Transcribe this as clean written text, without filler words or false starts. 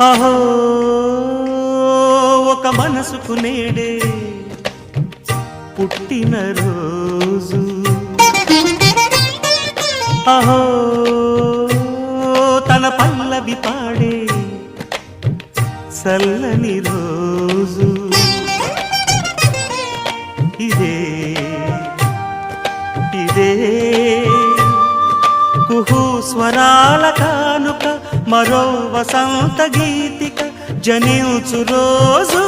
అహో ఒక మనసుకు నేడే పుట్టిన రోజు, అహో తన పల్లవి పాడే చల్లని రోజు. ఇదే ఇదే కుహు స్వరాల కానుక, మరో వసంత గీతిక జనించు రోజు.